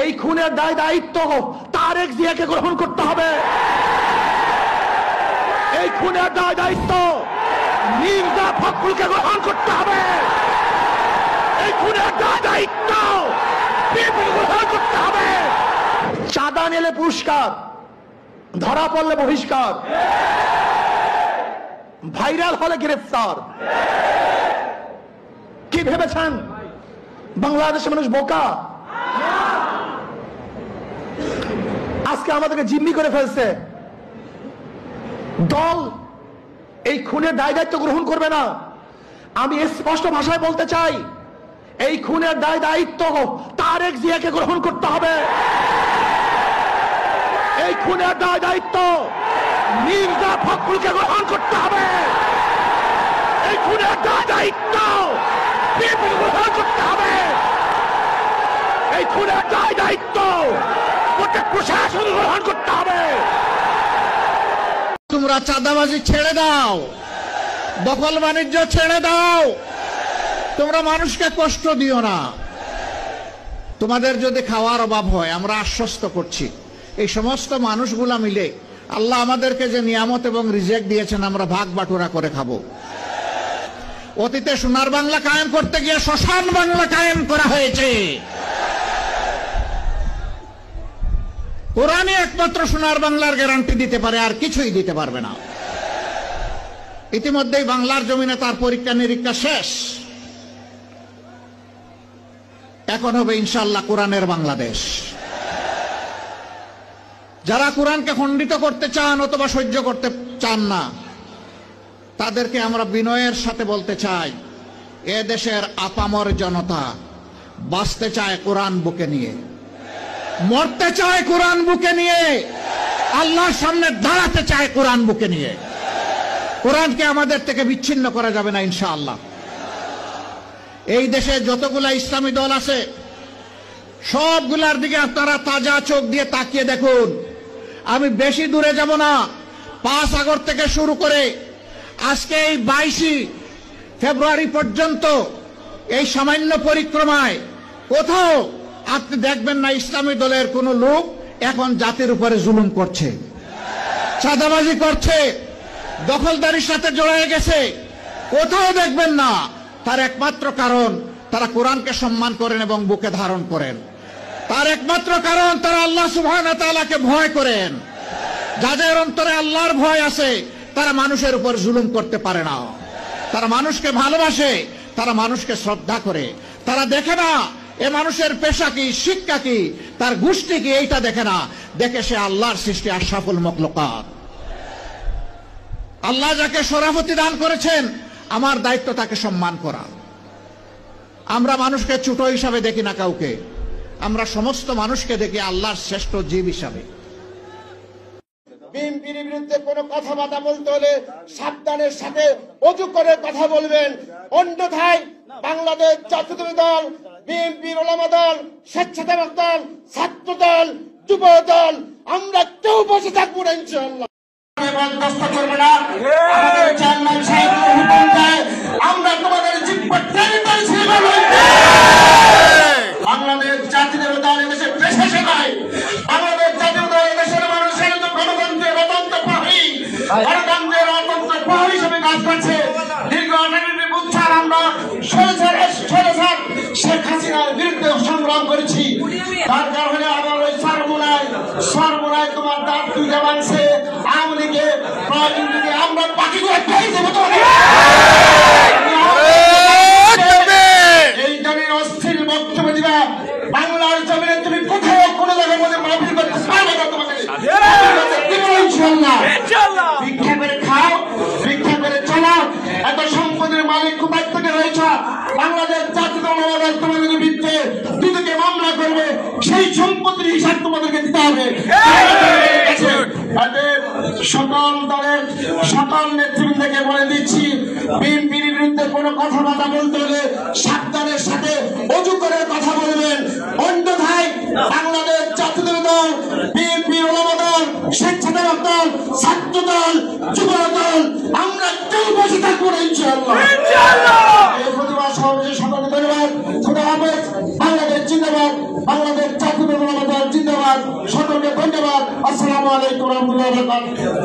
এই খুনের দায় দায়িত্ব তারেক জিয়াকে গ্রহণ করতে হবে। এই খুনের দায় দায়িত্ব মির্জা ফখরুলকে গ্রহণ করতে হবে। এই খুনের দায় দায়িত্ব বিএনপিকে গ্রহণ করতে হবে। চাঁদা নিলে পুরস্কার, ধরা পড়লে বহিষ্কার, ভাইরাল হলে গ্রেফতার। কি ভেবেছেন বাংলাদেশের মানুষ বোকা? আজকে আমাদেরকে জিম্মি করে ফেলছে। দল এই খুনের দায় দায়িত্ব গ্রহণ করবে না। আমি স্পষ্ট ভাষায় বলতে চাই, এই খুনের দায় দায়িত্ব তারেক জিয়াকে গ্রহণ করতে হবে। এই খুনের দায় দায়িত্ব মির্জা ফখরুলকে গ্রহণ করতে হবে। এই খুনের দায় দায়িত্ব বিএনপিকে গ্রহণ করতে হবে। এই খুনের দায় দায়িত্ব প্রত্যেক প্রশাসন গ্রহণ করতে হবে। তোমরা চাঁদাবাজি ছেড়ে দাও, দখল বাণিজ্য ছেড়ে দাও, তোমরা মানুষকে কষ্ট দিও না। তোমাদের যদি খাওয়ার অভাব হয়, আমরা আশ্বস্ত করছি, এই সমস্ত মানুষগুলা মিলে আল্লাহ আমাদেরকে যে নিয়ামত এবং রিজেক দিয়েছেন, আমরা ভাগ বাটোয়ারা করে খাবো। অতীতে সোনার বাংলা কায়েম করতে গিয়ে শ্মশান বাংলা কায়েম করা হয়েছে। কোরআনই একমাত্র সোনার বাংলার গ্যারান্টি দিতে পারে, আর কিছুই দিতে পারবে না। ইতিমধ্যেই বাংলার জমিনে তার পরীক্ষা নিরীক্ষা শেষ। এখন হবে ইনশাআল্লাহ কোরআনের বাংলাদেশ। যারা কোরআনকে খণ্ডিত করতে চান অথবা সহ্য করতে চান না, তাদেরকে আমরা বিনয়ের সাথে বলতে চাই, এ দেশের আপামর জনতা বাঁচতে চায় কোরআন বুকে নিয়ে, মরতে চায় কোরআন বুকে নিয়ে, আল্লাহর সামনে দাঁড়াতে চায় কোরআন বুকে নিয়ে। কোরআনকে আমাদের থেকে বিচ্ছিন্ন করা যাবে না ইনশাআল্লাহ। এই দেশে যতগুলা ইসলামী দল আছে, সবগুলার দিকে আপনারা তাজা চোখ দিয়ে তাকিয়ে দেখুন। আমি বেশি দূরে যাব না, 5 আগস্ট থেকে শুরু করে আজকে এই 22 ফেব্রুয়ারি পর্যন্ত এই সামান্য পরিক্রমায় কোথাও আপনি দেখবেন না ইসলামী দলের কোন লোক এখন জাতির উপরে জুলুম করছে, চাঁদাবাজি করছে, দখলদারির সাথে জড়িয়ে গেছে। কোথাও দেখবেন না। তার একমাত্র কারণ তারা কোরআনকে সম্মান করেন এবং বুকে ধারণ করেন। তার একমাত্র কারণ তারা আল্লাহ সুবহানাহু ওয়া তাআলাকে ভয় করেন। যাদের অন্তরে আল্লাহর ভয় আছে, তারা মানুষের উপর জুলুম করতে পারে না। তারা মানুষকে ভালোবাসে, তারা মানুষকে শ্রদ্ধা করে। তারা দেখে না এ মানুষের পেশা কি, শিক্ষা কি, তার গোষ্ঠী কি, এইটা দেখে না। দেখে সে আল্লাহর সৃষ্টি আশরাফুল মাখলুকাত। আল্লাহ যাকে শরাফতি দান করেছেন, আমার দায়িত্ব তাকে সম্মান করা। আমরা মানুষকে ছোট হিসাবে দেখি না কাউকে, আমরা সমস্ত মানুষকে দেখি আল্লাহর শ্রেষ্ঠ জীব হিসাবে। বিএনপির বিরুদ্ধে কোনো কথাবার্তা বলতে হলে সাবধানের সাথে অজু করে কথা বলবেন। অন্যথায় বাংলাদেশ জাতীয়তাবাদী দল, বিএনপির ওলামা দল, স্বেচ্ছাসেবক দল, ছাত্র দল, যুব দল, আমরা কেউ বসে থাকবো না ইনশাআল্লাহ। আমরা তোমাদের বাংলাদেশ জাতীয় দল এদেশে পেশা শেখায়। বাংলাদেশ জাতীয় দল এদেশের মানুষের গণতন্ত্রের অতন্ত্র প্রহরী, গণতন্ত্রের অতন্ত্র প্রহরী হিসেবে কাজ করছে। দীর্ঘ 18 বছর আমরা স্বৈরাচার শেখ হাসিনার বিরুদ্ধে সংগ্রাম করেছি। তার কারণে আবার ওই সর্বনায় তোমার দাঁত দুইটা বানছে আওয়ামী লীগে। প্রয়োজন যদি আমরা বাকিগুলো পেয়ে দেবো তোমাকে। এই জমির অস্থির বক্তব্য দিবা। বাংলার জমিনে তুমি কোথাও কোনো জায়গার মধ্যে মাহফিল করতে পারবে না। তোমাকে ইনশাআল্লাহ ভিক্ষা করে খাও, ভিক্ষা করে চলাও। এত সম্পদের মালিক কোথায় থেকে রয়েছ? বাংলাদেশ জাতীয় দল তোমাদের বিরুদ্ধে দুদকে মামলা করবে, সেই সম্পত্তির হিসাব তোমাদেরকে দিতে হবে। সকল দলের সকল নেতৃবৃন্দকে বলে দিচ্ছি, বিএনপির বিরুদ্ধে কোনো কথাবার্তা বলতে হলে সাবধানের সাথে অজু করে কথা বলবেন। অন্যথায় বাংলাদেশ জাতীয় দল, বিএনপির ওলামা দল, স্বেচ্ছাসেবক দল, ছাত্র দল, যুব দল, আমরা কেউ বসে থাকবো না ইনশাআল্লাহ। এই প্রতিবাদ সমাবেশে সকলকে ধন্যবাদ। খোদা হাফেজ। বাংলাদেশ জিন্দাবাদ। বাংলাদেশ জাতীয় দল। আসসালামু আলাইকুম ওয়া রাহমাতুল্লাহি ওয়া বারাকাতুহু।